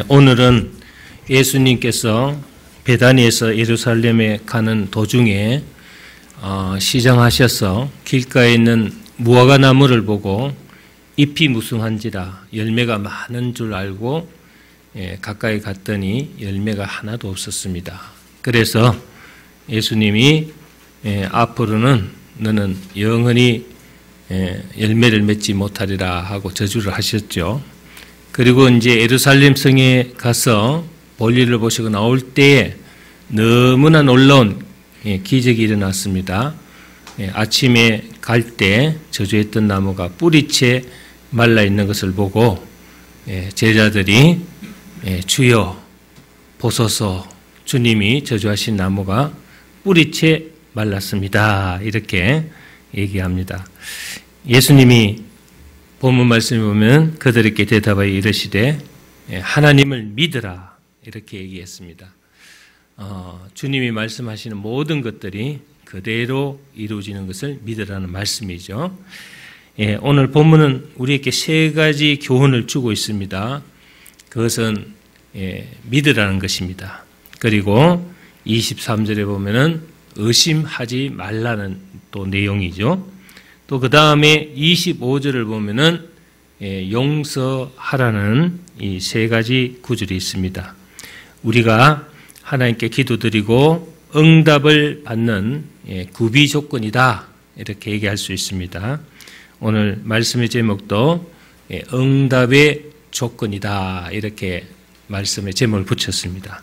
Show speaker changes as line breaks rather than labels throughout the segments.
오늘은 예수님께서 베다니에서 예루살렘에 가는 도중에 시장하셔서 길가에 있는 무화과 나무를 보고 잎이 무성한지라 열매가 많은 줄 알고 가까이 갔더니 열매가 하나도 없었습니다. 그래서 예수님이 앞으로는 너는 영원히 열매를 맺지 못하리라 하고 저주를 하셨죠. 그리고 이제 예루살렘 성에 가서 볼일을 보시고 나올 때에 너무나 놀라운 기적이 일어났습니다. 아침에 갈 때 저주했던 나무가 뿌리채 말라 있는 것을 보고 제자들이 주여 보소서, 주님이 저주하신 나무가 뿌리채 말랐습니다. 이렇게 얘기합니다. 예수님이 본문 말씀에 보면 그들에게 대답하여 이르시되 하나님을 믿으라 이렇게 얘기했습니다. 주님이 말씀하시는 모든 것들이 그대로 이루어지는 것을 믿으라는 말씀이죠. 오늘 본문은 우리에게 세 가지 교훈을 주고 있습니다. 그것은 믿으라는 것입니다. 그리고 23절에 보면은 의심하지 말라는 또 내용이죠. 또 그 다음에 25절을 보면은 용서하라는 이 세 가지 구절이 있습니다. 우리가 하나님께 기도드리고 응답을 받는 구비 조건이다 이렇게 얘기할 수 있습니다. 오늘 말씀의 제목도 응답의 조건이다 이렇게 말씀의 제목을 붙였습니다.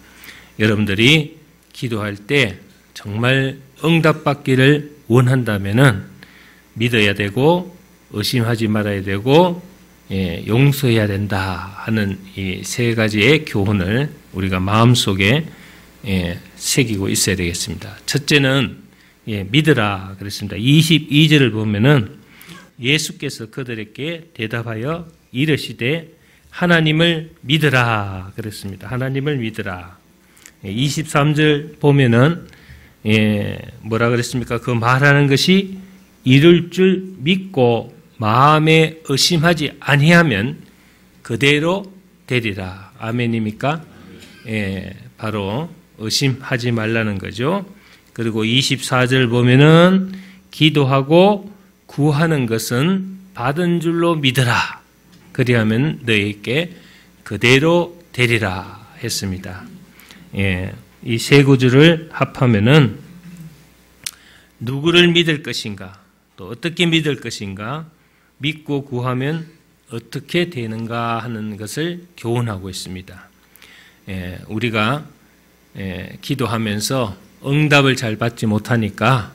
여러분들이 기도할 때 정말 응답받기를 원한다면은 믿어야 되고 의심하지 말아야 되고 용서해야 된다 하는 이 세 가지의 교훈을 우리가 마음속에 새기고 있어야 되겠습니다. 첫째는 믿으라 그랬습니다. 22절을 보면은 예수께서 그들에게 대답하여 이르시되 하나님을 믿으라 그랬습니다. 하나님을 믿으라. 23절 보면은 뭐라 그랬습니까? 그 말하는 것이 이룰 줄 믿고 마음에 의심하지 아니하면 그대로 되리라. 아멘입니까? 바로 의심하지 말라는 거죠. 그리고 24절 보면은 기도하고 구하는 것은 받은 줄로 믿으라. 그리하면 너희에게 그대로 되리라 했습니다. 이 세 구절을 합하면은 누구를 믿을 것인가, 또 어떻게 믿을 것인가, 믿고 구하면 어떻게 되는가 하는 것을 교훈하고 있습니다. 우리가 기도하면서 응답을 잘 받지 못하니까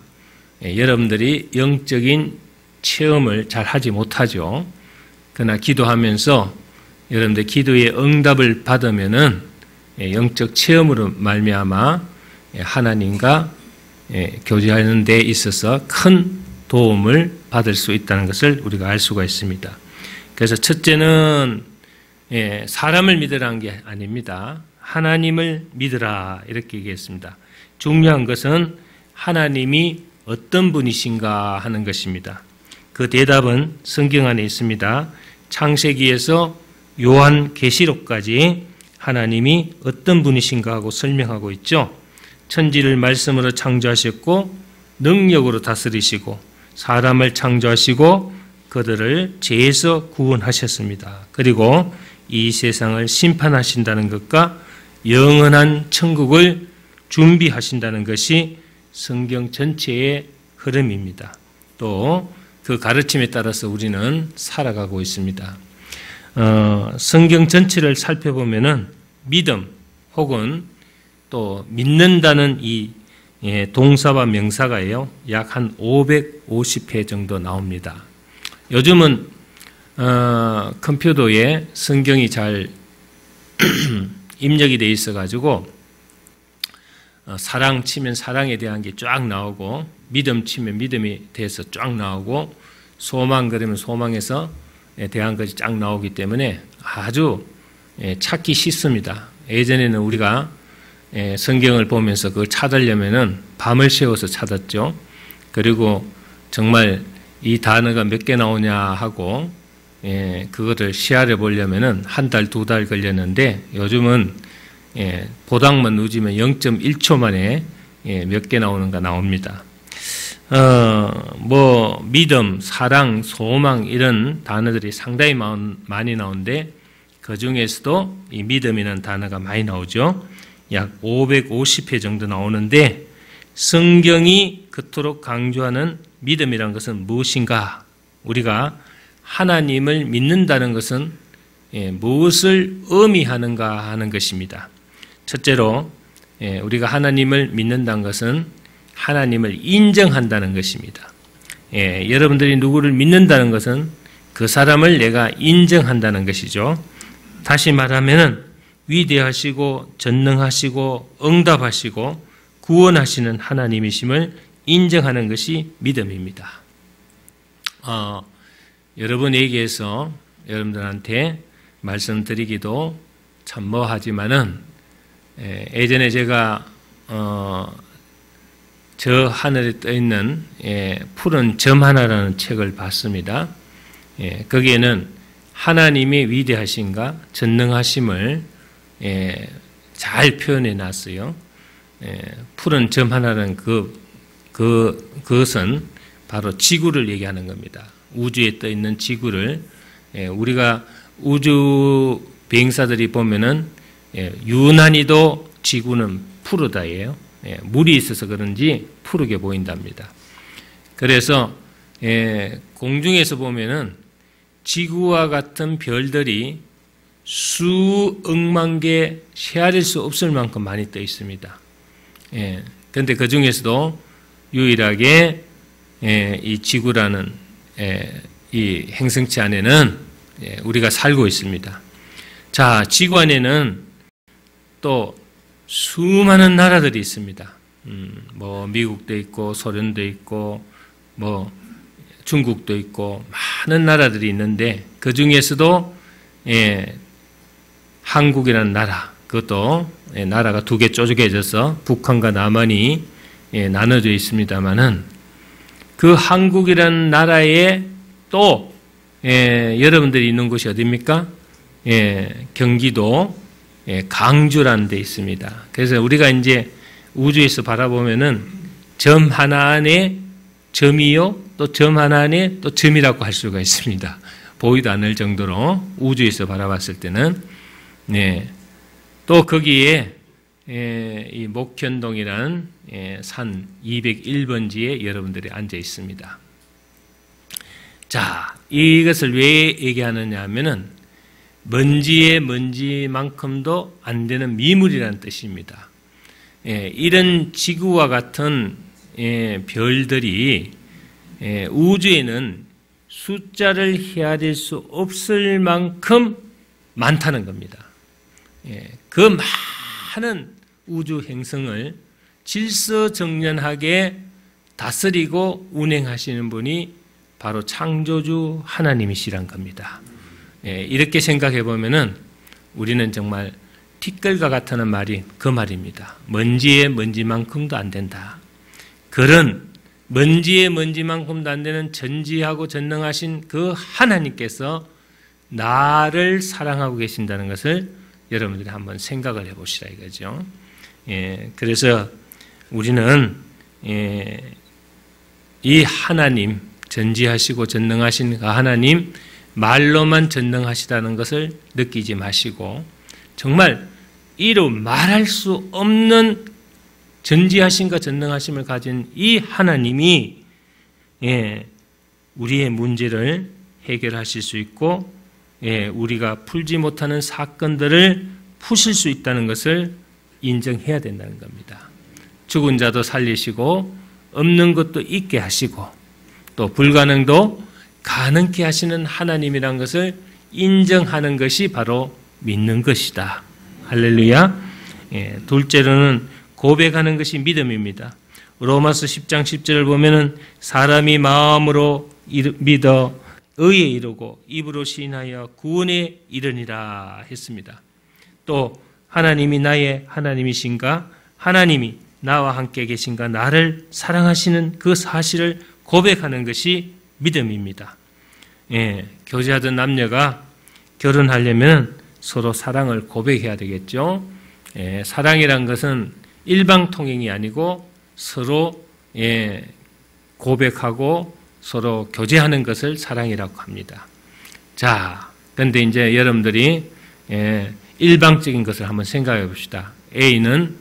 여러분들이 영적인 체험을 잘 하지 못하죠. 그러나 기도하면서 여러분들 기도의 응답을 받으면은 영적 체험으로 말미암아 하나님과 교제하는 데 있어서 큰 도움을 받을 수 있다는 것을 우리가 알 수가 있습니다. 그래서 첫째는 사람을 믿으라는 게 아닙니다. 하나님을 믿으라 이렇게 얘기했습니다. 중요한 것은 하나님이 어떤 분이신가 하는 것입니다. 그 대답은 성경 안에 있습니다. 창세기에서 요한계시록까지 하나님이 어떤 분이신가 하고 설명하고 있죠. 천지를 말씀으로 창조하셨고 능력으로 다스리시고 사람을 창조하시고 그들을 죄에서 구원하셨습니다. 그리고 이 세상을 심판하신다는 것과 영원한 천국을 준비하신다는 것이 성경 전체의 흐름입니다. 또 그 가르침에 따라서 우리는 살아가고 있습니다. 성경 전체를 살펴보면은 믿음 혹은 또 믿는다는 이 동사와 명사가요 약 한 550회 정도 나옵니다. 요즘은 컴퓨터에 성경이 잘 입력이 돼 있어 가지고 사랑 치면 사랑에 대한 게 쫙 나오고 믿음 치면 믿음에 대해서 쫙 나오고 소망 그러면 소망에서 대한 것이 쫙 나오기 때문에 아주 찾기 쉽습니다. 예전에는 우리가 성경을 보면서 그걸 찾으려면은 밤을 새워서 찾았죠. 그리고 정말 이 단어가 몇 개 나오냐 하고 그거를 시야를 보려면은 한 달, 두 달 걸렸는데 요즘은 보당만 누지면 0.1초 만에 몇 개 나오는가 나옵니다. 믿음, 사랑, 소망 이런 단어들이 상당히 많이 나오는데 그 중에서도 이 믿음이라는 단어가 많이 나오죠. 약 550회 정도 나오는데 성경이 그토록 강조하는 믿음이라는 것은 무엇인가? 우리가 하나님을 믿는다는 것은 무엇을 의미하는가 하는 것입니다. 첫째로 우리가 하나님을 믿는다는 것은 하나님을 인정한다는 것입니다. 여러분들이 누구를 믿는다는 것은 그 사람을 내가 인정한다는 것이죠. 다시 말하면 위대하시고 전능하시고 응답하시고 구원하시는 하나님이심을 인정하는 것이 믿음입니다. 여러분에게서 여러분들한테 말씀드리기도 참 뭐하지만은 예전에 제가 저 하늘에 떠 있는 푸른 점 하나라는 책을 봤습니다. 거기에는 하나님의 위대하심과 전능하심을 잘 표현해 놨어요. 푸른 점 하나라는 그것은 바로 지구를 얘기하는 겁니다. 우주에 떠 있는 지구를 우리가 우주 비행사들이 보면은 유난히도 지구는 푸르다예요. 물이 있어서 그런지 푸르게 보인답니다. 그래서 공중에서 보면은 지구와 같은 별들이 수억만 개 헤아릴 수 없을 만큼 많이 떠 있습니다. 그런데 그 중에서도 유일하게 이 지구라는 이 행성체 안에는 우리가 살고 있습니다. 자, 지구 안에는 또 수많은 나라들이 있습니다. 미국도 있고 소련도 있고 중국도 있고 많은 나라들이 있는데 그 중에서도 한국이라는 나라, 그것도 나라가 두 개 쪼개져서 북한과 남한이 나눠져 있습니다만은 그 한국이라는 나라에 또 여러분들이 있는 곳이 어디입니까? 경기도 강주라는 데 있습니다. 그래서 우리가 이제 우주에서 바라보면은 점 하나 안에 점이요, 또 점 하나 안에 또 점이라고 할 수가 있습니다. 보이도 않을 정도로 우주에서 바라봤을 때는 또 거기에 이 목현동이라는 산 201번지에 여러분들이 앉아 있습니다. 자, 이것을 왜 얘기하느냐 하면은 먼지의 먼지만큼도 안 되는 미물이라는 뜻입니다. 이런 지구와 같은 별들이 우주에는 숫자를 헤아릴 수 없을 만큼 많다는 겁니다. 그 많은 우주 행성을 질서정연하게 다스리고 운행하시는 분이 바로 창조주 하나님이시란 겁니다. 이렇게 생각해 보면은 우리는 정말 티끌과 같다는 말이 그 말입니다. 먼지의 먼지만큼도 안 된다. 그런 먼지의 먼지만큼도 안 되는 전지하고 전능하신 그 하나님께서 나를 사랑하고 계신다는 것을 여러분들이 한번 생각을 해보시라 이거죠. 그래서 우리는 이 하나님, 전지하시고 전능하신 그 하나님, 말로만 전능하시다는 것을 느끼지 마시고 정말 이루 말할 수 없는 전지하심과 전능하심을 가진 이 하나님이 우리의 문제를 해결하실 수 있고 우리가 풀지 못하는 사건들을 푸실 수 있다는 것을 인정해야 된다는 겁니다. 죽은 자도 살리시고 없는 것도 있게 하시고 또 불가능도 가능케 하시는 하나님이란 것을 인정하는 것이 바로 믿는 것이다. 할렐루야. 둘째로는 고백하는 것이 믿음입니다. 로마서 10장 10절을 보면은 사람이 마음으로 믿어 의에 이르고 입으로 시인하여 구원에 이르니라 했습니다. 또 하나님이 나의 하나님이신가, 하나님이 나와 함께 계신가, 나를 사랑하시는 그 사실을 고백하는 것이 믿음입니다. 교제하던 남녀가 결혼하려면 서로 사랑을 고백해야 되겠죠. 사랑이란 것은 일방통행이 아니고 서로 고백하고 서로 교제하는 것을 사랑이라고 합니다. 자, 그런데 이제 여러분들이 일방적인 것을 한번 생각해 봅시다. A는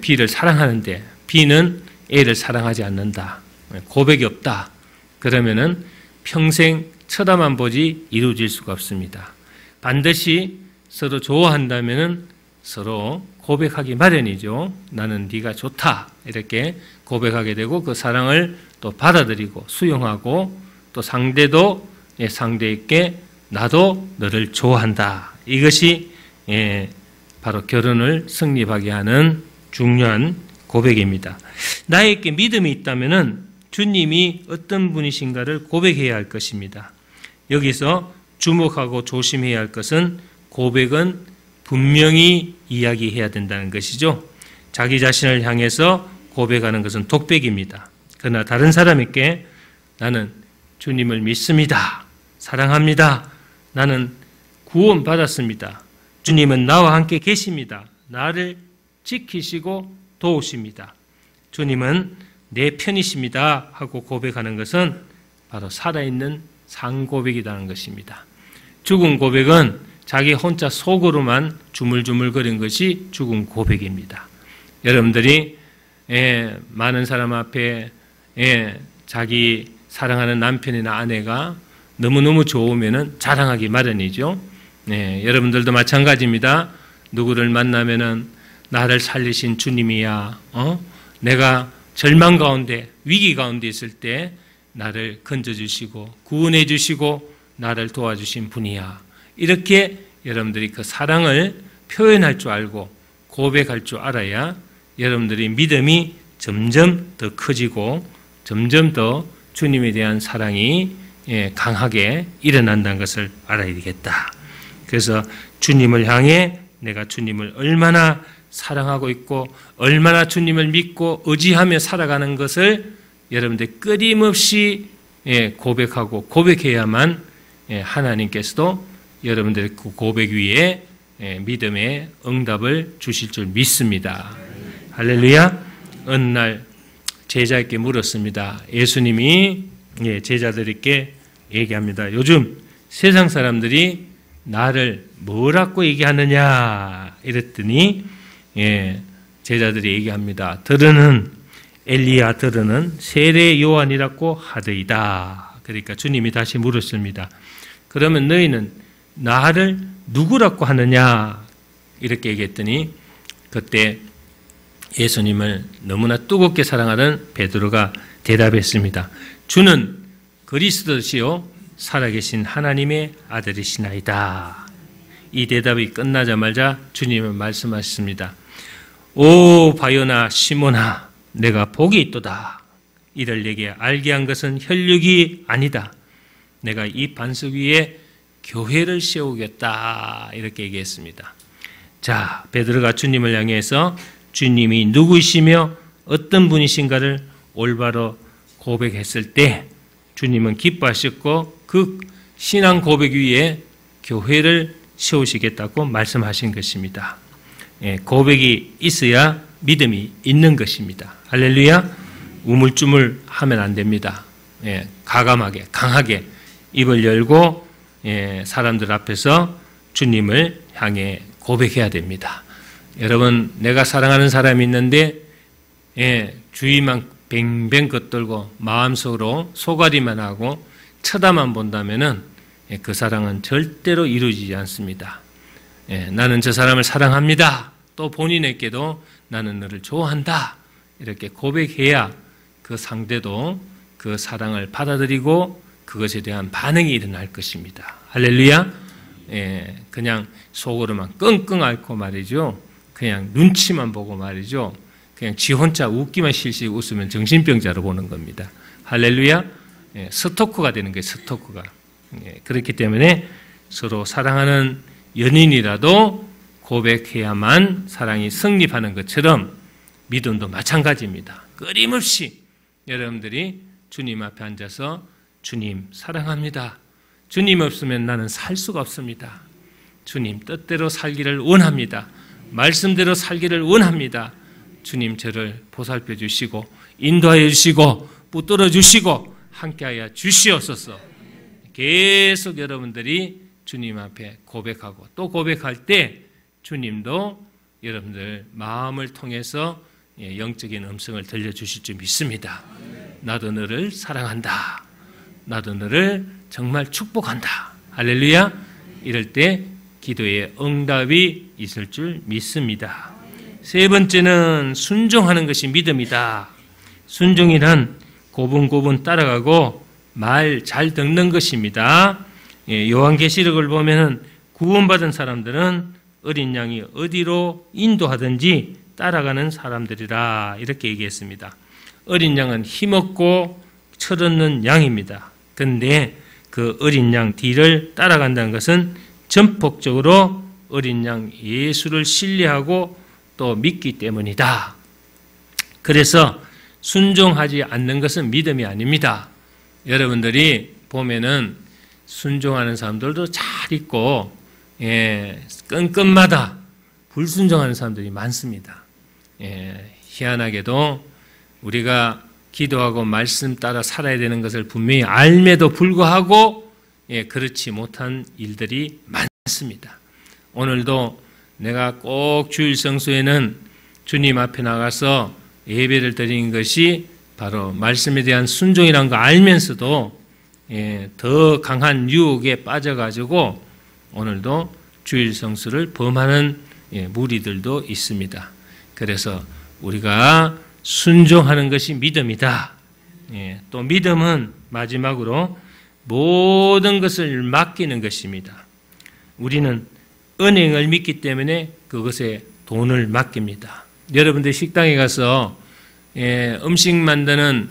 B를 사랑하는데 B는 A를 사랑하지 않는다. 고백이 없다. 그러면은 평생 쳐다만 보지 이루어질 수가 없습니다. 반드시 서로 좋아한다면은 서로 고백하기 마련이죠. 나는 네가 좋다. 이렇게 고백하게 되고 그 사랑을 또 받아들이고 수용하고 또 상대도 상대에게 나도 너를 좋아한다. 이것이 바로 결혼을 성립하게 하는 중요한 고백입니다. 나에게 믿음이 있다면은 주님이 어떤 분이신가를 고백해야 할 것입니다. 여기서 주목하고 조심해야 할 것은 고백은 분명히 이야기해야 된다는 것이죠. 자기 자신을 향해서 고백하는 것은 독백입니다. 그러나 다른 사람에게 나는 주님을 믿습니다. 사랑합니다. 나는 구원받았습니다. 주님은 나와 함께 계십니다. 나를 지키시고 도우십니다. 주님은 내 편이십니다. 하고 고백하는 것은 바로 살아있는 상고백이라는 것입니다. 죽은 고백은 자기 혼자 속으로만 주물주물거린 것이 죽은 고백입니다. 여러분들이 많은 사람 앞에 자기 사랑하는 남편이나 아내가 너무너무 좋으면 자랑하기 마련이죠. 여러분들도 마찬가지입니다. 누구를 만나면은 나를 살리신 주님이야. 내가 절망 가운데 위기 가운데 있을 때 나를 건져주시고 구원해 주시고 나를 도와주신 분이야. 이렇게 여러분들이 그 사랑을 표현할 줄 알고 고백할 줄 알아야 여러분들이 믿음이 점점 더 커지고 점점 더 주님에 대한 사랑이 강하게 일어난다는 것을 알아야 되겠다. 그래서 주님을 향해 내가 주님을 얼마나 사랑하고 있고 얼마나 주님을 믿고 의지하며 살아가는 것을 여러분들 끊임없이 고백하고 고백해야만 하나님께서도 여러분들의 그 고백 위에 믿음의 응답을 주실 줄 믿습니다. 할렐루야. 어느 날 제자에게 물었습니다. 예수님이 제자들에게 얘기합니다. 요즘 세상 사람들이 나를 뭐라고 얘기하느냐 이랬더니 제자들이 얘기합니다. 들으는 엘리야, 들으는 세례 요한이라고 하더이다. 그러니까 주님이 다시 물었습니다. 그러면 너희는 나를 누구라고 하느냐 이렇게 얘기했더니 그때 예수님을 너무나 뜨겁게 사랑하는 베드로가 대답했습니다. 주는 그리스도시요 살아계신 하나님의 아들이시나이다. 이 대답이 끝나자마자 주님은 말씀하셨습니다. 오 바요나 시몬아, 내가 복이 있도다. 이를 내게 알게 한 것은 혈육이 아니다. 내가 이 반석 위에 교회를 세우겠다. 이렇게 얘기했습니다. 자, 베드로가 주님을 향해서 주님이 누구이시며 어떤 분이신가를 올바로 고백했을 때 주님은 기뻐하셨고 그 신앙 고백 위에 교회를 세우시겠다고 말씀하신 것입니다. 고백이 있어야 믿음이 있는 것입니다. 할렐루야. 우물쭈물 하면 안 됩니다. 가감하게 강하게 입을 열고 사람들 앞에서 주님을 향해 고백해야 됩니다. 여러분, 내가 사랑하는 사람이 있는데 주위만 뱅뱅 겉돌고 마음속으로 소가리만 하고 쳐다만 본다면은 그 사랑은 절대로 이루어지지 않습니다. 나는 저 사람을 사랑합니다. 또 본인에게도 나는 너를 좋아한다. 이렇게 고백해야 그 상대도 그 사랑을 받아들이고 그것에 대한 반응이 일어날 것입니다. 할렐루야. 그냥 속으로만 끙끙 앓고 말이죠. 그냥 눈치만 보고 말이죠. 그냥 지 혼자 웃기만 실실 웃으면 정신병자로 보는 겁니다. 할렐루야. 스토커가 되는 거예요. 스토커가. 그렇기 때문에 서로 사랑하는 연인이라도 고백해야만 사랑이 성립하는 것처럼 믿음도 마찬가지입니다. 끊임없이 여러분들이 주님 앞에 앉아서 주님 사랑합니다. 주님 없으면 나는 살 수가 없습니다. 주님 뜻대로 살기를 원합니다. 말씀대로 살기를 원합니다. 주님 저를 보살펴 주시고 인도하여 주시고 붙들어 주시고 함께하여 주시옵소서. 계속 여러분들이 주님 앞에 고백하고 또 고백할 때 주님도 여러분들 마음을 통해서 영적인 음성을 들려주실 줄 믿습니다. 나도 너를 사랑한다. 나도 너를 정말 축복한다. 할렐루야. 이럴 때 기도의 응답이 있을 줄 믿습니다. 세 번째는 순종하는 것이 믿음이다. 순종이란 고분고분 따라가고 말 잘 듣는 것입니다. 요한계시록을 보면은 구원받은 사람들은 어린 양이 어디로 인도하든지 따라가는 사람들이라 이렇게 얘기했습니다. 어린 양은 힘없고 철없는 양입니다. 그런데 그 어린 양 뒤를 따라간다는 것은 전폭적으로 어린 양 예수를 신뢰하고 또 믿기 때문이다. 그래서 순종하지 않는 것은 믿음이 아닙니다. 여러분들이 보면은 순종하는 사람들도 잘 있고 끈끈마다 불순종하는 사람들이 많습니다. 희한하게도 우리가 기도하고 말씀 따라 살아야 되는 것을 분명히 알매도 불구하고 그렇지 못한 일들이 많습니다. 오늘도 내가 꼭 주일 성수에는 주님 앞에 나가서 예배를 드리는 것이 바로 말씀에 대한 순종이라는 거 알면서도 더 강한 유혹에 빠져가지고 오늘도 주일 성수를 범하는 무리들도 있습니다. 그래서 우리가 순종하는 것이 믿음이다. 또 믿음은 마지막으로 모든 것을 맡기는 것입니다. 우리는 은행을 믿기 때문에 그것에 돈을 맡깁니다. 여러분들 식당에 가서 음식 만드는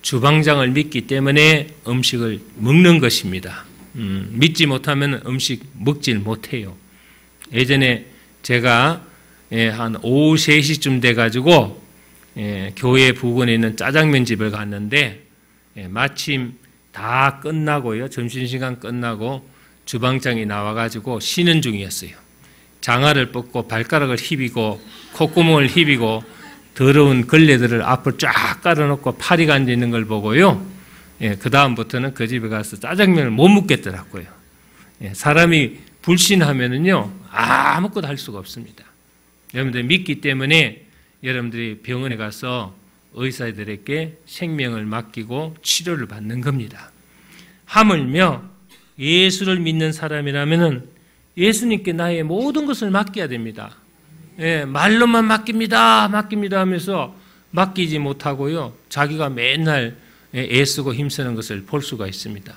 주방장을 믿기 때문에 음식을 먹는 것입니다. 믿지 못하면 음식 먹질 못해요. 예전에 제가 한 오후 3시쯤 돼가지고 교회 부근에 있는 짜장면 집을 갔는데 마침 다 끝나고요. 점심시간 끝나고 주방장이 나와가지고 쉬는 중이었어요. 장화를 벗고 발가락을 휘비고 콧구멍을 휘비고 더러운 걸레들을 앞을 쫙 깔아놓고 파리가 앉아있는 걸 보고요. 그 다음부터는 그 집에 가서 짜장면을 못 먹겠더라고요. 사람이 불신하면은요, 아무것도 할 수가 없습니다. 여러분들 믿기 때문에 여러분들이 병원에 가서 의사들에게 생명을 맡기고 치료를 받는 겁니다. 하물며 예수를 믿는 사람이라면은 예수님께 나의 모든 것을 맡겨야 됩니다. 말로만 맡깁니다 하면서 맡기지 못하고요. 자기가 맨날 애쓰고 힘쓰는 것을 볼 수가 있습니다.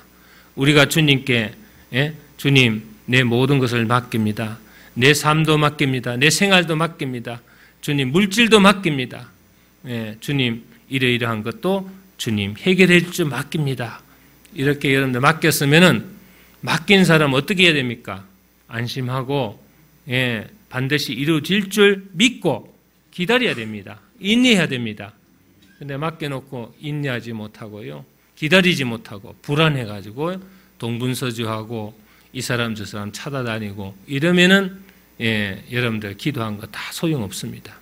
우리가 주님께 주님 내 모든 것을 맡깁니다. 내 삶도 맡깁니다. 내 생활도 맡깁니다. 주님 물질도 맡깁니다. 주님 이러이러한 것도 주님 해결해 줄 줄 맡깁니다. 이렇게 여러분들 맡겼으면은 맡긴 사람 어떻게 해야 됩니까? 안심하고 반드시 이루어질 줄 믿고 기다려야 됩니다. 인내해야 됩니다. 근데 맡겨놓고 인내하지 못하고요. 기다리지 못하고 불안해가지고 동분서주하고 이 사람 저 사람 찾아다니고 이러면은 여러분들 기도한 거 다 소용없습니다.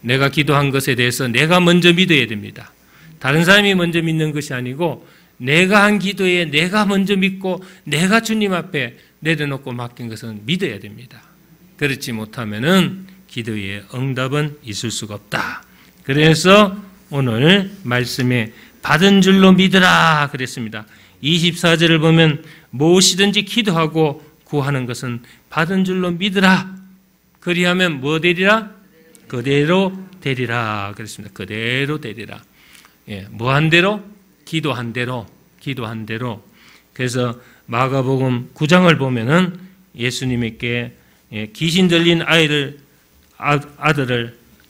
내가 기도한 것에 대해서 내가 먼저 믿어야 됩니다. 다른 사람이 먼저 믿는 것이 아니고 내가 한 기도에 내가 먼저 믿고 내가 주님 앞에 내려놓고 맡긴 것은 믿어야 됩니다. 그렇지 못하면은 기도의 응답은 있을 수가 없다. 그래서 오늘 말씀에 받은 줄로 믿으라 그랬습니다. 24절을 보면 무엇이든지 기도하고 구하는 것은 받은 줄로 믿으라. 그리하면 뭐 되리라? 그대로 되리라 그랬습니다. 그대로 되리라. 뭐 한 대로? 기도한 대로. 기도한 대로. 그래서 마가복음 9장을 보면은 예수님께 귀신 들린 아들을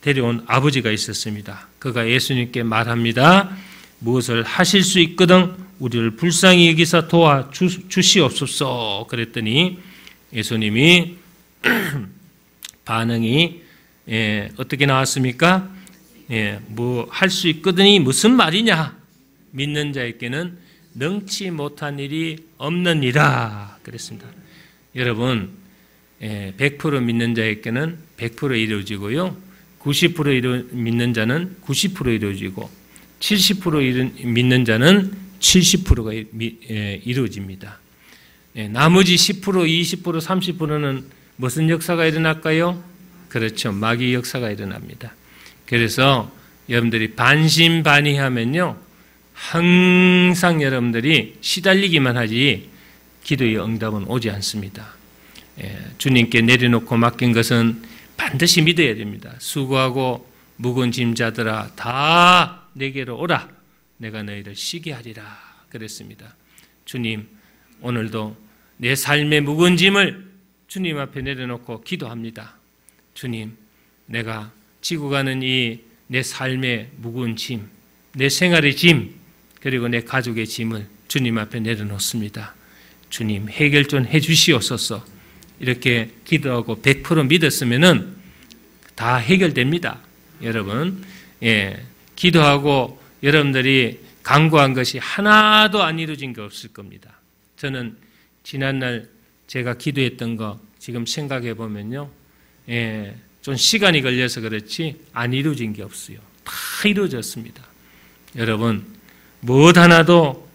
데려온 아버지가 있었습니다. 그가 예수님께 말합니다. 무엇을 하실 수 있거든 우리를 불쌍히 여기사 도와주시옵소서. 그랬더니 예수님이 반응이 어떻게 나왔습니까? 뭐 할 수 있거든이 무슨 말이냐? 믿는 자에게는 능치 못한 일이 없느니라 그랬습니다. 여러분 100% 믿는 자에게는 100% 이루어지고요. 90% 믿는 자는 90% 이루어지고 70% 믿는 자는 70%가 이루어집니다. 나머지 10%, 20%, 30%는 무슨 역사가 일어날까요? 그렇죠. 마귀 역사가 일어납니다. 그래서 여러분들이 반신반의하면요. 항상 여러분들이 시달리기만 하지 기도의 응답은 오지 않습니다. 주님께 내려놓고 맡긴 것은 반드시 믿어야 됩니다. 수고하고 무거운 짐자들아 다 내게로 오라. 내가 너희를 쉬게 하리라 그랬습니다. 주님 오늘도 내 삶의 무거운 짐을 주님 앞에 내려놓고 기도합니다. 주님 내가 지고 가는 이 내 삶의 무거운 짐, 내 생활의 짐, 그리고 내 가족의 짐을 주님 앞에 내려놓습니다. 주님 해결 좀 해주시옵소서. 이렇게 기도하고 100% 믿었으면은 다 해결됩니다. 여러분, 기도하고 여러분들이 간구한 것이 하나도 안 이루어진 게 없을 겁니다. 저는 지난날 제가 기도했던 거 지금 생각해 보면요, 좀 시간이 걸려서 그렇지 안 이루어진 게 없어요. 다 이루어졌습니다. 여러분, 무엇 하나도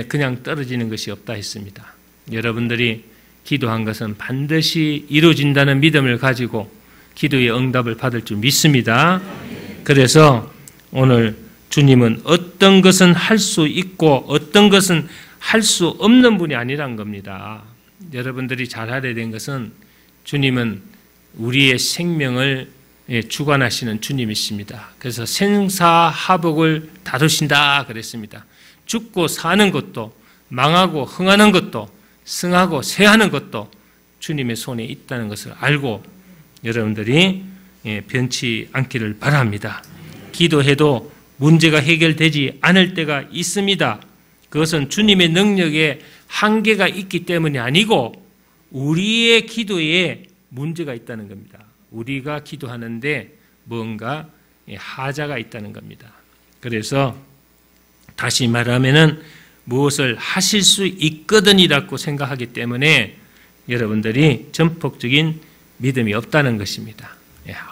그냥 떨어지는 것이 없다 했습니다. 여러분들이 기도한 것은 반드시 이루어진다는 믿음을 가지고 기도의 응답을 받을 줄 믿습니다. 그래서 오늘 주님은 어떤 것은 할 수 있고 어떤 것은 할 수 없는 분이 아니란 겁니다. 여러분들이 잘 알아야 된 것은 주님은 우리의 생명을 주관하시는 주님이십니다. 그래서 생사하복을 다루신다 그랬습니다. 죽고 사는 것도 망하고 흥하는 것도 승하고 쇠하는 것도 주님의 손에 있다는 것을 알고 여러분들이 변치 않기를 바랍니다. 기도해도 문제가 해결되지 않을 때가 있습니다. 그것은 주님의 능력에 한계가 있기 때문이 아니고 우리의 기도에 문제가 있다는 겁니다. 우리가 기도하는데 뭔가 하자가 있다는 겁니다. 그래서 다시 말하면은 무엇을 하실 수 있거든이라고 생각하기 때문에 여러분들이 전폭적인 믿음이 없다는 것입니다.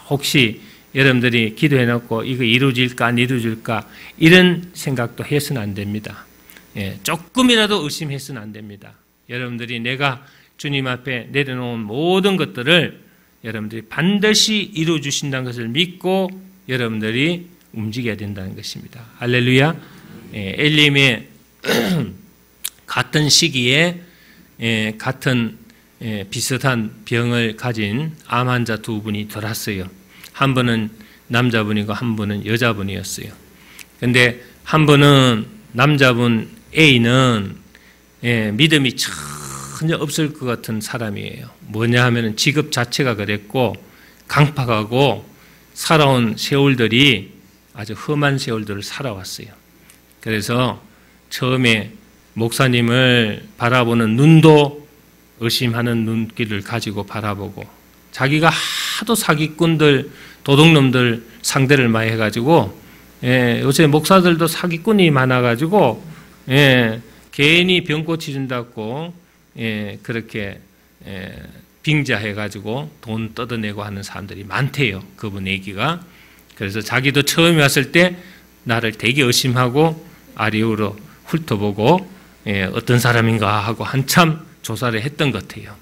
혹시 여러분들이 기도해놓고 이거 이루어질까 안 이루어질까 이런 생각도 해서는 안 됩니다. 조금이라도 의심해서는 안 됩니다. 여러분들이 내가 주님 앞에 내려놓은 모든 것들을 여러분들이 반드시 이루어 주신다는 것을 믿고 여러분들이 움직여야 된다는 것입니다. 할렐루야. 엘림의 같은 시기에 같은 비슷한 병을 가진 암 환자 두 분이 돌았어요. 한 분은 남자분이고 한 분은 여자분이었어요. 그런데 한 분은 남자분 A는 믿음이 전혀 없을 것 같은 사람이에요. 뭐냐 하면 직업 자체가 그랬고 강팍하고 살아온 세월들이 아주 험한 세월들을 살아왔어요. 그래서 처음에 목사님을 바라보는 눈도 의심하는 눈길을 가지고 바라보고 자기가 하도 사기꾼들, 도둑놈들 상대를 많이 해가지고 요새 목사들도 사기꾼이 많아가지고 괜히 병 고쳐준다고 그렇게 빙자해가지고 돈 뜯어내고 하는 사람들이 많대요. 그분 얘기가. 그래서 자기도 처음에 왔을 때 나를 되게 의심하고 아래우로 훑어보고 어떤 사람인가 하고 한참 조사를 했던 것 같아요.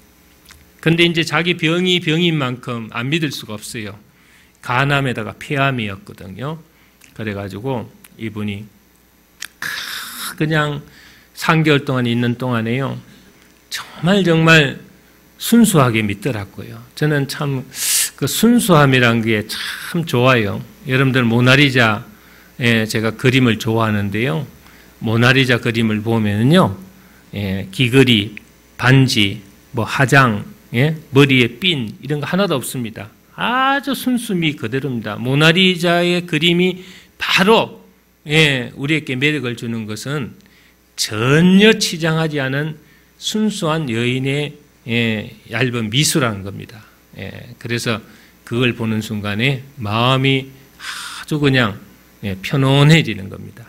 근데 이제 자기 병이 병인 만큼 안 믿을 수가 없어요. 간암에다가 폐암이었거든요. 그래가지고 이분이 그냥 3개월 동안 있는 동안에요. 정말 순수하게 믿더라고요. 저는 참 그 순수함이란 게 참 좋아요. 여러분들 모나리자 제가 그림을 좋아하는데요. 모나리자 그림을 보면요, 귀걸이, 반지, 뭐 화장, 머리에 핀 이런 거 하나도 없습니다. 아주 순수미 그대로입니다. 모나리자의 그림이 바로 우리에게 매력을 주는 것은 전혀 치장하지 않은 순수한 여인의 얇은 미소라는 겁니다. 그래서 그걸 보는 순간에 마음이 아주 그냥 편안해지는 겁니다.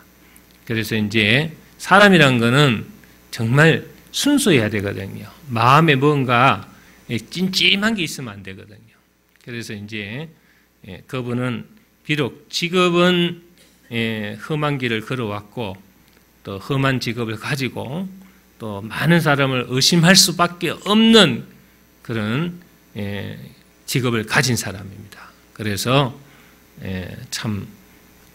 그래서 이제 사람이란 거는 정말 순수해야 되거든요. 마음에 뭔가 찜찜한 게 있으면 안 되거든요. 그래서 이제 그분은 비록 직업은 험한 길을 걸어왔고 또 험한 직업을 가지고 또 많은 사람을 의심할 수밖에 없는 그런 직업을 가진 사람입니다. 그래서 참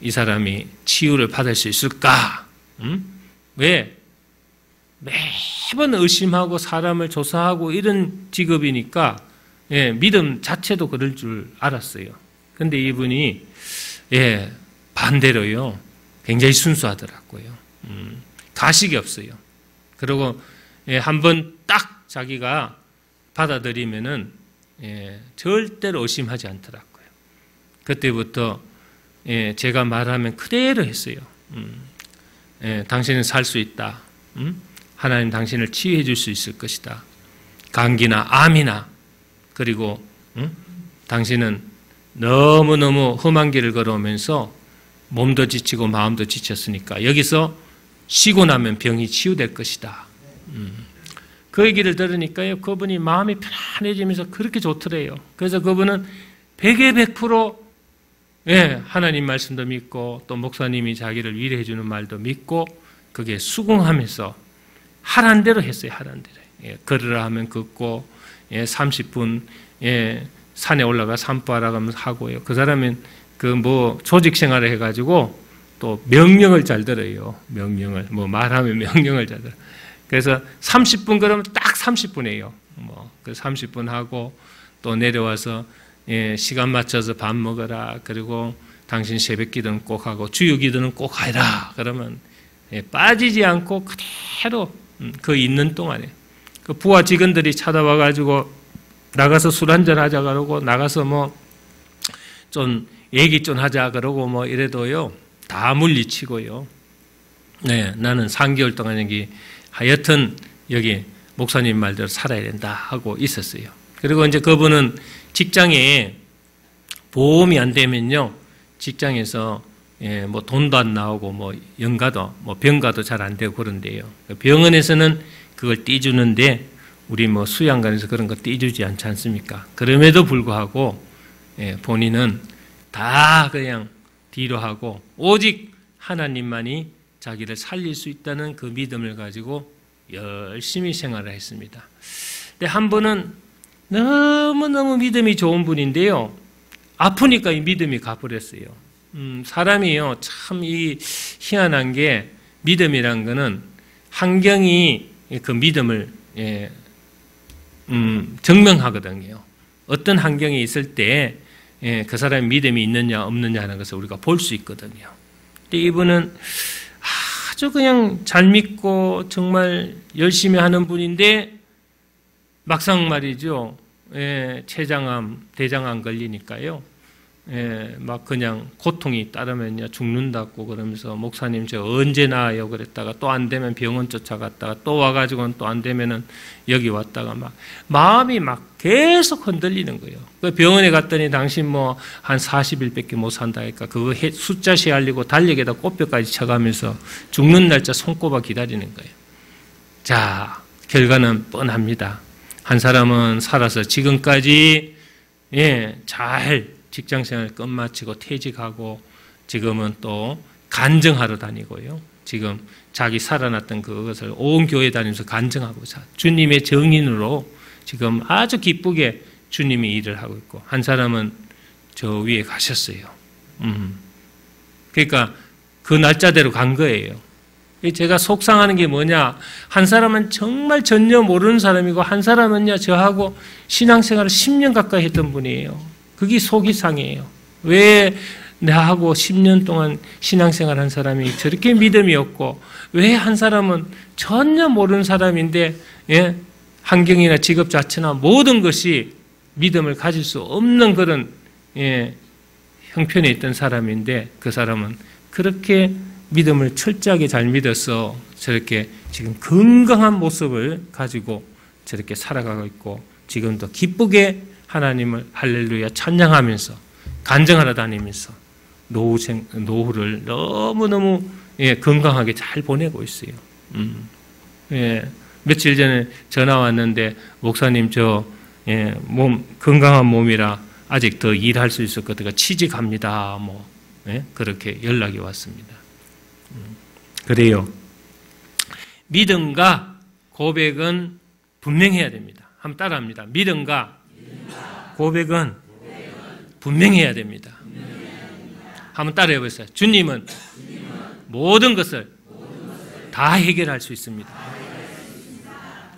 이 사람이 치유를 받을 수 있을까? 왜? 매번 의심하고 사람을 조사하고 이런 직업이니까 믿음 자체도 그럴 줄 알았어요. 근데 이분이 반대로요. 굉장히 순수하더라고요. 가식이 없어요. 그리고 한번 딱 자기가 받아들이면은 절대로 의심하지 않더라고요. 그때부터 제가 말하면 그대로 했어요. 당신은 살 수 있다. 하나님 당신을 치유해 줄 수 있을 것이다. 감기나 암이나 그리고 당신은 너무너무 험한 길을 걸어오면서 몸도 지치고 마음도 지쳤으니까 여기서 쉬고 나면 병이 치유될 것이다. 그 얘기를 들으니까요. 그분이 마음이 편안해지면서 그렇게 좋더래요. 그래서 그분은 100에 100% 하나님 말씀도 믿고 또 목사님이 자기를 위로해 주는 말도 믿고 그게 수긍하면서 하란 대로 했어요. 하란 대로. 걸으라 하면 걷고 30분 산에 올라가 산보하라 하면 하고요. 그 사람은 조직 생활을 해가지고 또 명령을 잘 들어요. 명령을 말하면 명령을 잘 들어. 그래서 30분 그러면 딱 30분이에요. 그 30분 하고 또 내려와서 시간 맞춰서 밥 먹어라. 그리고 당신 새벽 기도는 꼭 하고 주요 기도는 꼭 해라. 그러면 빠지지 않고 그대로 그 있는 동안에 그 부하 직원들이 찾아와 가지고 나가서 술 한잔 하자 그러고 나가서 좀 얘기 좀 하자 그러고 이래도요 다 물리치고요. 나는 3개월 동안 여기 하여튼 여기 목사님 말대로 살아야 된다 하고 있었어요. 그리고 이제 그분은 직장에 보험이 안 되면요 직장에서 돈도 안 나오고 연가도 병가도 잘 안 되고 그런데요. 병원에서는 그걸 떼주는데 우리 수양관에서 그런 거 떼주지 않지 않습니까? 그럼에도 불구하고 본인은 다 그냥 뒤로 하고 오직 하나님만이 자기를 살릴 수 있다는 그 믿음을 가지고 열심히 생활을 했습니다. 근데 한 분은 너무너무 믿음이 좋은 분인데요. 아프니까 이 믿음이 가버렸어요. 사람이요, 참 희한한 게 믿음이란 거는 환경이 그 믿음을 증명하거든요. 어떤 환경에 있을 때 그 사람의 믿음이 있느냐 없느냐 하는 것을 우리가 볼 수 있거든요. 근데 이분은 아주 그냥 잘 믿고 정말 열심히 하는 분인데 막상 말이죠. 췌장암, 대장암 걸리니까요. 막 그냥 고통이 따르면요 죽는다고 그러면서 목사님 저 언제 나아요 그랬다가 또 안 되면 병원 쫓아갔다가 또 와가지고는 또 안 되면은 여기 왔다가 막 마음이 막 계속 흔들리는 거예요. 그 병원에 갔더니 당신 한 40일밖에 못 산다니까 그거 숫자 세알리고 달력에다 꽃뼈까지 쳐가면서 죽는 날짜 손꼽아 기다리는 거예요. 자, 결과는 뻔합니다. 한 사람은 살아서 지금까지 잘 직장생활 끝마치고 퇴직하고 지금은 또 간증하러 다니고요. 지금 자기 살아났던 그것을 온 교회 다니면서 간증하고 주님의 증인으로 지금 아주 기쁘게 주님이 일을 하고 있고 한 사람은 저 위에 가셨어요. 그러니까 그 날짜대로 간 거예요. 제가 속상하는 게 뭐냐, 한 사람은 정말 전혀 모르는 사람이고 한 사람은요 저하고 신앙생활을 10년 가까이 했던 분이에요. 그게 속이 상해요. 왜 나하고 10년 동안 신앙생활 한 사람이 저렇게 믿음이 없고 왜 한 사람은 전혀 모르는 사람인데 환경이나 직업 자체나 모든 것이 믿음을 가질 수 없는 그런 형편에 있던 사람인데 그 사람은 그렇게 믿음을 철저하게 잘 믿어서 저렇게 지금 건강한 모습을 가지고 저렇게 살아가고 있고 지금도 기쁘게 하나님을 할렐루야 찬양하면서 간증하러 다니면서 노후를 너무너무 예, 건강하게 잘 보내고 있어요. 예, 며칠 전에 전화 왔는데 목사님 건강한 몸이라 아직 더 일할 수 있을 것 같아요. 취직합니다. 예, 그렇게 연락이 왔습니다. 그래요. 믿음과 고백은 분명해야 됩니다. 한번 따라합니다. 믿음과 고백은 분명해야 됩니다. 한번 따라해 보세요. 주님은 모든 것을 다 해결할 수 있습니다.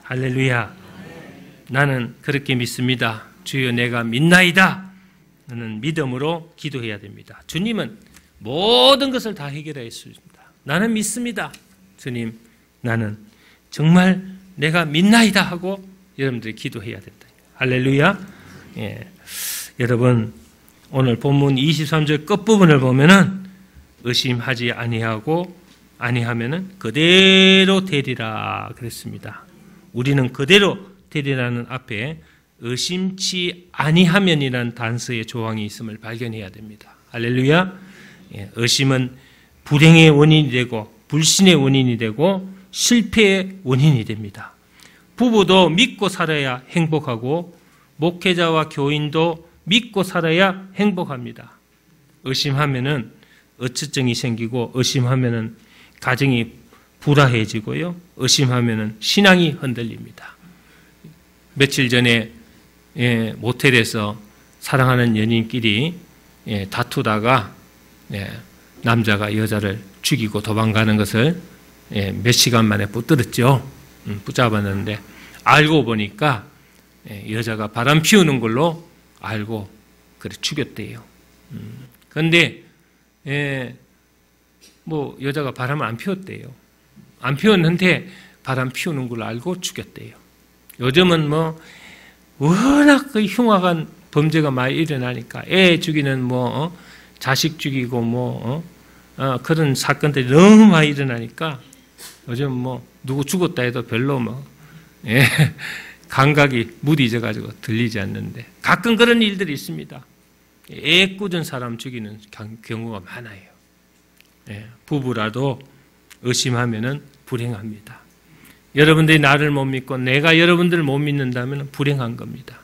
할렐루야. 나는 그렇게 믿습니다. 주여 내가 믿나이다. 나는 믿음으로 기도해야 됩니다. 주님은 모든 것을 다 해결할 수 있습니다. 나는 믿습니다. 주님, 나는 정말 내가 믿나이다 하고 여러분들이 기도해야 된다. 할렐루야. 예. 여러분, 오늘 본문 23절 끝부분을 보면은 의심하지 아니하면은 그대로 되리라 그랬습니다. 우리는 그대로 되리라는 앞에 의심치 아니하면이라는 단서의 조항이 있음을 발견해야 됩니다. 할렐루야. 예. 의심은 불행의 원인이 되고 불신의 원인이 되고 실패의 원인이 됩니다. 부부도 믿고 살아야 행복하고 목회자와 교인도 믿고 살아야 행복합니다. 의심하면은 어처증이 생기고 의심하면은 가정이 불화해지고요. 의심하면은 신앙이 흔들립니다. 며칠 전에 모텔에서 사랑하는 연인끼리 다투다가 남자가 여자를 죽이고 도망가는 것을 몇 시간 만에 붙들었죠. 붙잡았는데 알고 보니까 여자가 바람 피우는 걸로 알고 그래 죽였대요. 그런데 여자가 바람을 안 피웠대요. 안 피웠는데 바람 피우는 걸로 알고 죽였대요. 요즘은 워낙 그 흉악한 범죄가 많이 일어나니까 애 죽이는 자식 죽이고 그런 사건들이 너무 많이 일어나니까 요즘 누구 죽었다 해도 별로 감각이 무디져가지고 들리지 않는데 가끔 그런 일들이 있습니다. 애 꾸준 사람 죽이는 경우가 많아요. 부부라도 의심하면은 불행합니다. 여러분들이 나를 못 믿고 내가 여러분들을 못 믿는다면 불행한 겁니다.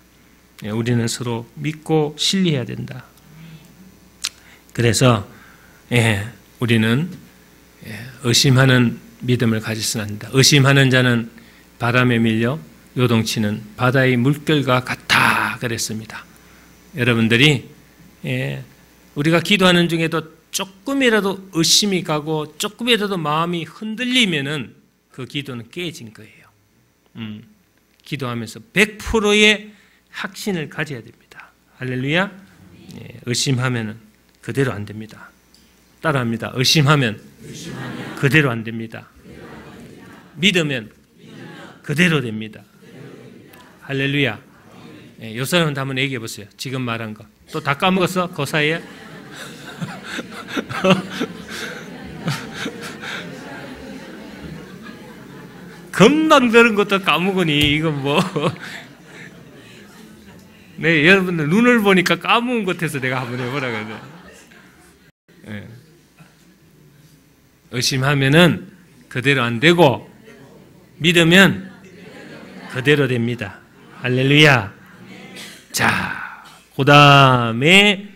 우리는 서로 믿고 신뢰해야 된다. 그래서 우리는 의심하는 믿음을 가지서는 안 된다. 의심하는 자는 바람에 밀려 요동치는 바다의 물결과 같다 그랬습니다. 여러분들이 우리가 기도하는 중에도 조금이라도 의심이 가고 조금이라도 마음이 흔들리면은 그 기도는 깨진 거예요. 기도하면서 100%의 확신을 가져야 됩니다. 할렐루야. 의심하면은 그대로 안 됩니다. 따라합니다. 의심하면 그대로 안 됩니다. 믿으면 그대로 됩니다. 할렐루야. 요 사람한테 한번 얘기해 보세요. 지금 말한 거. 또 다 까먹었어? 그 사이에? 금방 들은 것도 까먹으니 이건 네, 여러분들 눈을 보니까 까먹은 것 같아서 내가 한번 해보라 그래. 의심하면은 그대로 안 되고 믿으면 그대로 됩니다. 할렐루야. 자, 그 다음에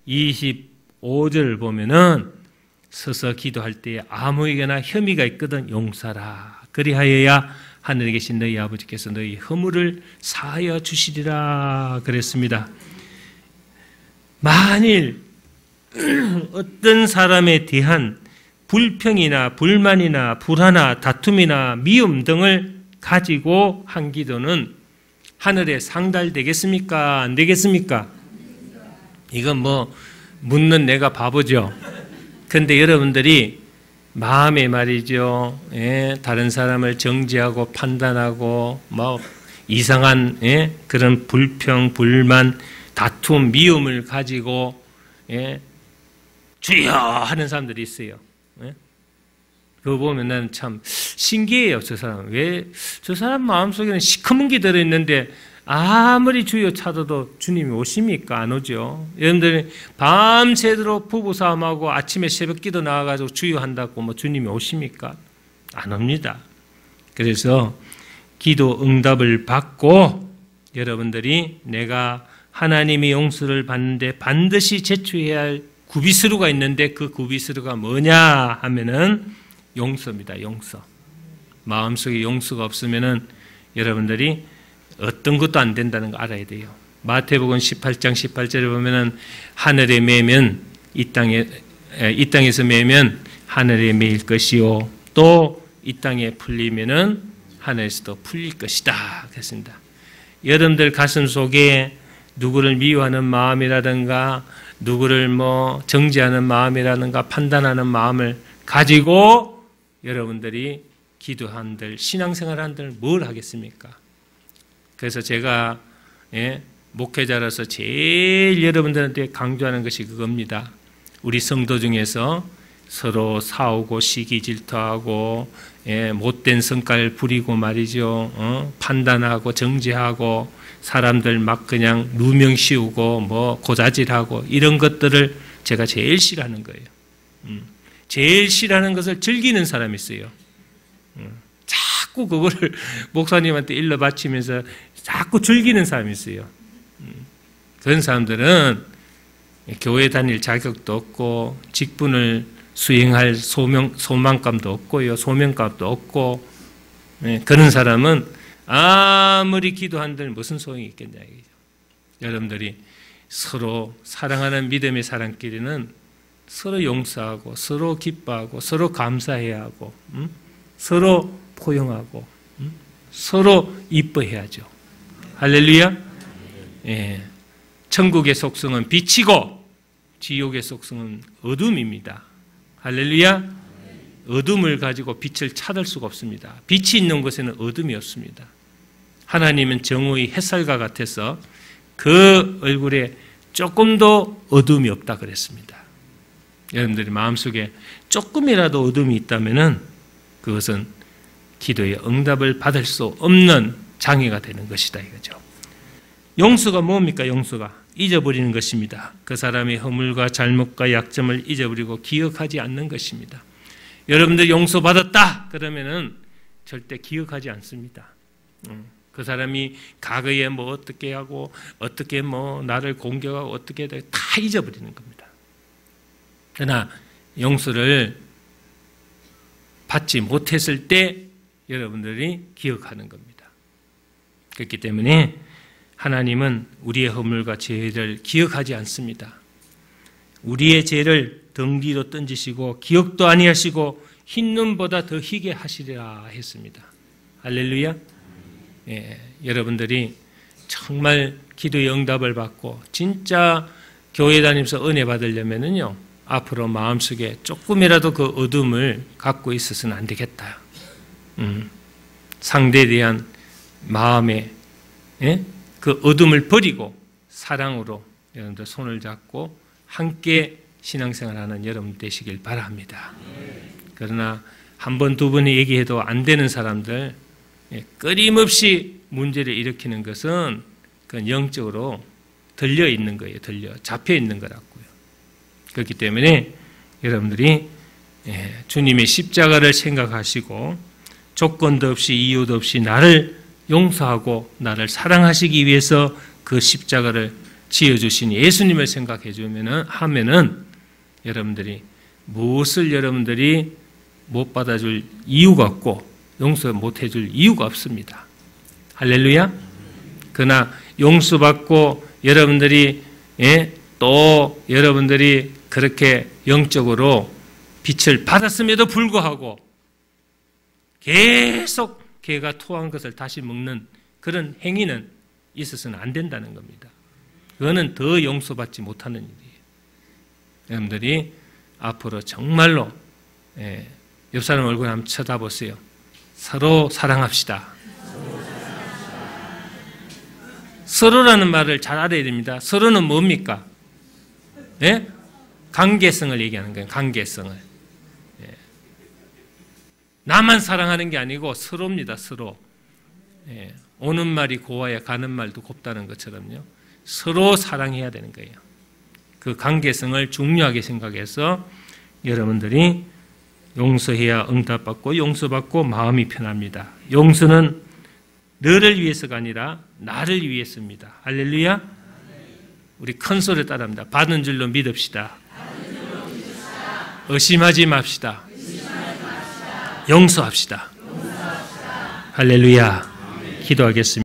25절 보면은 서서 기도할 때에 아무에게나 혐의가 있거든 용서라. 그리하여야 하늘에 계신 너희 아버지께서 너희 허물을 사하여 주시리라 그랬습니다. 만일 어떤 사람에 대한 불평이나 불만이나 불화나 다툼이나 미움 등을 가지고 한 기도는 하늘에 상달되겠습니까? 안 되겠습니까? 이건 묻는 내가 바보죠. 그런데 여러분들이 마음에 말이죠. 다른 사람을 정죄하고 판단하고 이상한 그런 불평, 불만, 다툼, 미움을 가지고 주여 하는 사람들이 있어요. 그거 보면 나는 참 신기해요. 저 사람 왜 저 사람 마음속에는 시커먼 게 들어있는데 아무리 주여 찾아도 주님이 오십니까? 안 오죠. 여러분들이 밤새도록 부부싸움하고 아침에 새벽기도 나와가지고 주여 한다고 뭐 주님이 오십니까? 안 옵니다. 그래서 기도 응답을 받고 여러분들이 내가 하나님의 용서를 받는데 반드시 제출해야 할 구비스루가 있는데 그 구비스루가 뭐냐 하면은 용서입니다. 용서. 마음속에 용서가 없으면은 여러분들이 어떤 것도 안 된다는 거 알아야 돼요. 마태복음 18장 18절에 보면은 하늘에 매면 이 땅에서 매면 하늘에 매일 것이요 또 이 땅에 풀리면은 하늘에서도 풀릴 것이다. 그랬습니다. 여러분들 가슴 속에 누구를 미워하는 마음이라든가 누구를 정죄하는 마음이라든가 판단하는 마음을 가지고 여러분들이 기도한들 신앙생활한들 뭘 하겠습니까? 그래서 제가 목회자로서 제일 여러분들한테 강조하는 것이 그겁니다. 우리 성도 중에서 서로 싸우고 시기 질투하고 못된 성깔 부리고 말이죠. 판단하고 정죄하고 사람들 막 그냥 누명 씌우고 고자질하고 이런 것들을 제가 제일 싫어하는 거예요. 제일 싫어하는 것을 즐기는 사람이 있어요. 자꾸 그거를 목사님한테 일러 바치면서 자꾸 즐기는 사람이 있어요. 그런 사람들은 교회 다닐 자격도 없고 직분을 수행할 소망감도 없고요. 소명감도 없고 그런 사람은 아무리 기도한들 무슨 소용이 있겠냐 이거죠. 여러분들이 서로 사랑하는 믿음의 사람끼리는 서로 용서하고 서로 기뻐하고 서로 감사해야 하고 서로 포용하고 서로 이뻐해야죠. 할렐루야. 천국의 속성은 빛이고 지옥의 속성은 어둠입니다. 할렐루야. 어둠을 가지고 빛을 찾을 수가 없습니다. 빛이 있는 곳에는 어둠이 없습니다. 하나님은 정오의 햇살과 같아서 그 얼굴에 조금도 어둠이 없다 그랬습니다. 여러분들이 마음속에 조금이라도 어둠이 있다면은 그것은 기도의 응답을 받을 수 없는 장애가 되는 것이다 이거죠. 용서가 뭡니까? 용서가 잊어버리는 것입니다. 그 사람의 허물과 잘못과 약점을 잊어버리고 기억하지 않는 것입니다. 여러분들 용서받았다 그러면은 절대 기억하지 않습니다. 그 사람이 과거에 어떻게 하고 어떻게 나를 공격하고 어떻게 다 잊어버리는 겁니다. 그러나 용서를 받지 못했을 때 여러분들이 기억하는 겁니다. 그렇기 때문에 하나님은 우리의 허물과 죄를 기억하지 않습니다. 우리의 죄를 등 뒤로 던지시고 기억도 아니하시고 흰 눈보다 더 희게 하시리라 했습니다. 할렐루야. 여러분들이 정말 기도의 응답을 받고 진짜 교회 다니면서 은혜 받으려면은요 앞으로 마음속에 조금이라도 그 어둠을 갖고 있어서는 안 되겠다. 상대에 대한 마음에 그 어둠을 버리고 사랑으로 여러분들 손을 잡고 함께 신앙생활하는 여러분 되시길 바랍니다. 그러나 한 번, 두 번 얘기해도 안 되는 사람들 끊임없이 문제를 일으키는 것은 그건 영적으로 들려 있는 거예요. 잡혀 있는 거라고요. 그렇기 때문에 여러분들이 주님의 십자가를 생각하시고 조건도 없이 이유도 없이 나를 용서하고 나를 사랑하시기 위해서 그 십자가를 지어주신 예수님을 생각해 하면은 여러분들이 무엇을 여러분들이 못 받아줄 이유가 없고 용서 못 해줄 이유가 없습니다. 할렐루야. 그러나 용서받고 여러분들이 또 여러분들이 그렇게 영적으로 빛을 받았음에도 불구하고 계속 개가 토한 것을 다시 먹는 그런 행위는 있어서는 안 된다는 겁니다. 그거는 더 용서받지 못하는 일이에요. 여러분들이 앞으로 정말로 옆 사람 얼굴 한번 쳐다보세요. 서로 사랑합시다. 서로라는 말을 잘 알아야 됩니다. 서로는 뭡니까? 관계성을 얘기하는 거예요. 관계성을. 나만 사랑하는 게 아니고 서로입니다. 서로. 오는 말이 고와야 가는 말도 곱다는 것처럼요. 서로 사랑해야 되는 거예요. 그 관계성을 중요하게 생각해서 여러분들이 용서해야 응답받고 용서받고 마음이 편합니다. 용서는 너를 위해서가 아니라 나를 위해서입니다. 할렐루야. 우리 큰 소리 따라합니다. 받은 줄로 믿읍시다. 의심하지 맙시다. 용서합시다. 할렐루야. 기도하겠습니다.